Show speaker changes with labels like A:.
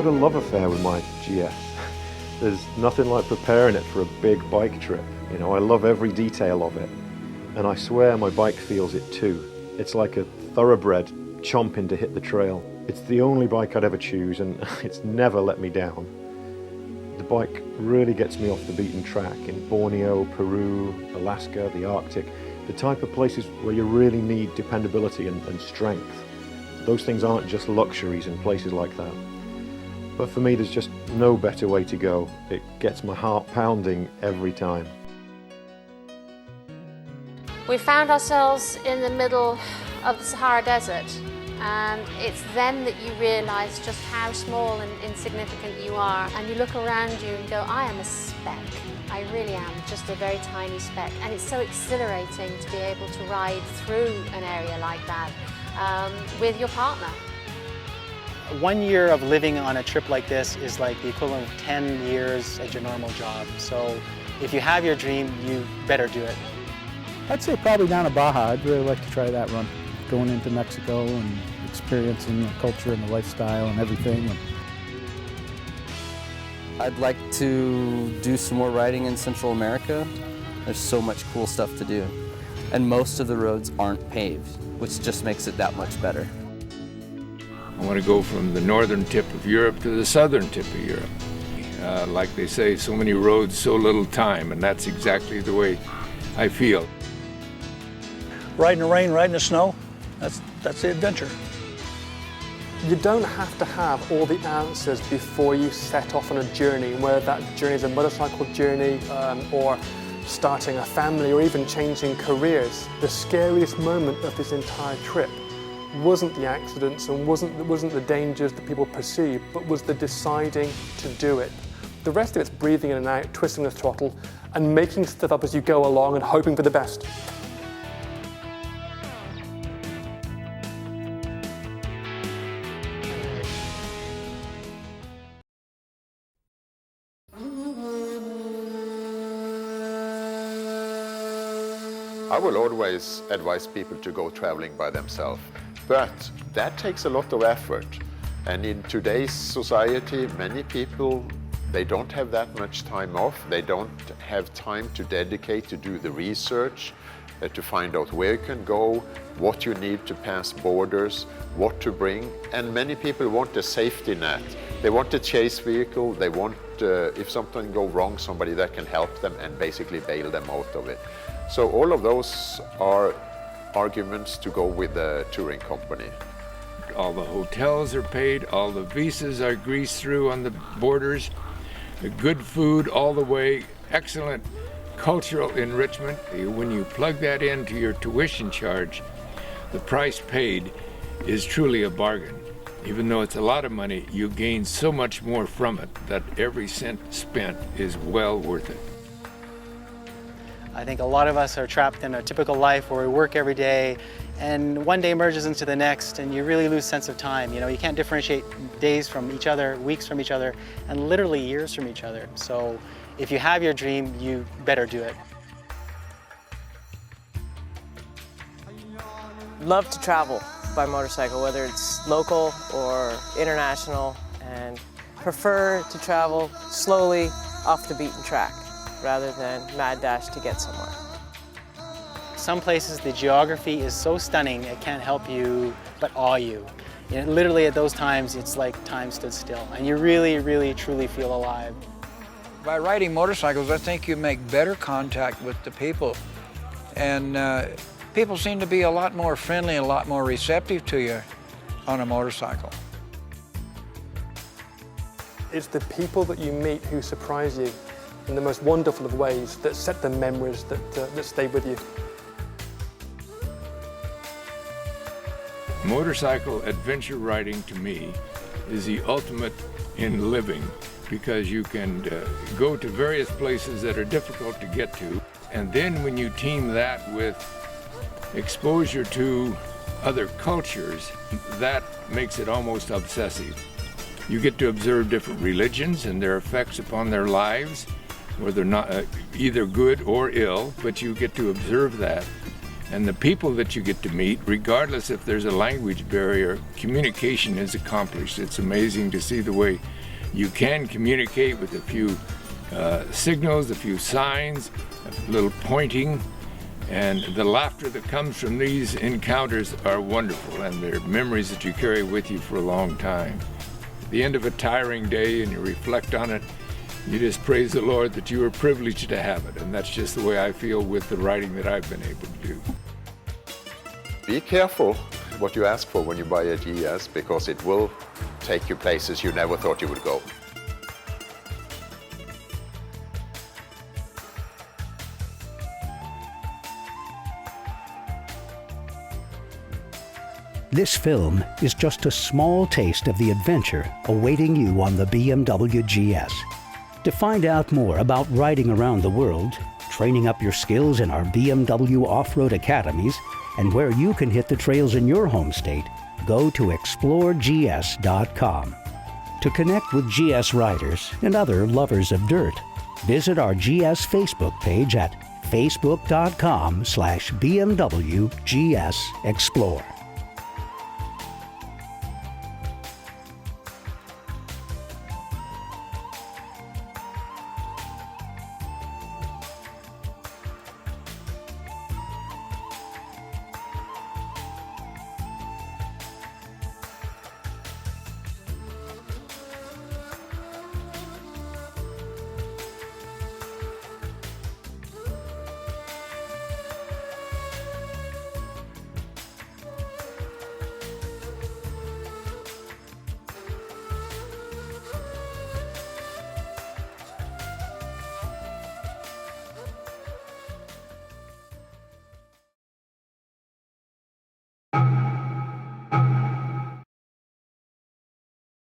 A: got a love affair with my GS. There's nothing like preparing it for a big bike trip. You know, I love every detail of it. And I swear my bike feels it too. It's like a thoroughbred chomping to hit the trail. It's the only bike I'd ever choose, and it's never let me down. The bike really gets me off the beaten track in Borneo, Peru, Alaska, the Arctic, the type of places where you really need dependability and strength. Those things aren't just luxuries in places like that. But for me, there's just no better way to go. It gets my heart pounding every time.
B: We found ourselves in the middle of the Sahara Desert, and it's then that you realise just how small and insignificant you are, and you look around you and go, I am a speck. I really am, just a very tiny speck. And it's so exhilarating to be able to ride through an area like that with your partner.
C: 1 year of living on a trip like this is like the equivalent of 10 years at your normal job. So if you have your dream, you better do it.
D: I'd say probably down to Baja. I'd really like to try that run. Going into Mexico and experiencing the culture and the lifestyle and everything.
E: I'd like to do some more riding in Central America. There's so much cool stuff to do. And most of the roads aren't paved, which just makes it that much better.
F: I want to go from the northern tip of Europe to the southern tip of Europe. Like they say, so many roads, so little time, and that's exactly the way I feel.
G: Ride in the rain, ride in the snow, that's the adventure.
H: You don't have to have all the answers before you set off on a journey, whether that journey is a motorcycle journey or starting a family or even changing careers. The scariest moment of this entire trip wasn't the accidents and wasn't the dangers that people perceive, but was the deciding to do it. The rest of it's breathing in and out, twisting the throttle, and making stuff up as you go along and hoping for the best.
I: I will always advise people to go traveling by themselves, but that takes a lot of effort. And in today's society, many people, they don't have that much time off. They don't have time to dedicate to do the research, to find out where you can go, what you need to pass borders, what to bring. And many people want a safety net. They want a chase vehicle. They want, if something goes wrong, somebody that can help them and basically bail them out of it. So all of those are arguments to go with the touring company.
F: All the hotels are paid, all the visas are greased through on the borders, good food all the way, excellent cultural enrichment. When you plug that into your tuition charge, the price paid is truly a bargain. Even though it's a lot of money, you gain so much more from it that every cent spent is well worth it.
C: I think a lot of us are trapped in a typical life where we work every day and one day merges into the next and you really lose sense of time. You know, you can't differentiate days from each other, weeks from each other, and literally years from each other. So if you have your dream, you better do it.
J: Love to travel by motorcycle, whether it's local or international, and prefer to travel slowly off the beaten track, rather than mad dash to get somewhere.
C: Some places the geography is so stunning it can't help you but awe you. You know, literally at those times it's like time stood still and you really, really, truly feel alive.
K: By riding motorcycles, I think you make better contact with the people. And people seem to be a lot more friendly and a lot more receptive to you on a motorcycle.
H: It's the people that you meet who surprise you in the most wonderful of ways, that set the memories that stay with you.
F: Motorcycle adventure riding to me is the ultimate in living, because you can go to various places that are difficult to get to, and then when you team that with exposure to other cultures, that makes it almost obsessive. You get to observe different religions and their effects upon their lives, whether not either good or ill, but you get to observe that. And the people that you get to meet, regardless if there's a language barrier, communication is accomplished. It's amazing to see the way You can communicate with a few signals, a few signs, a little pointing, and the laughter that comes from these encounters are wonderful, and they're memories that you carry with you for a long time. At the end of a tiring day and you reflect on it, you just praise the Lord that you were privileged to have it, and that's just the way I feel with the riding that I've been able to do.
I: Be careful what you ask for when you buy a GS, because it will take you places you never thought you would go.
L: This film is just a small taste of the adventure awaiting you on the BMW GS. To find out more about riding around the world, training up your skills in our BMW off-road academies, and where you can hit the trails in your home state, go to exploregs.com. To connect with GS riders and other lovers of dirt, visit our GS Facebook page at facebook.com/BMWGS Explore.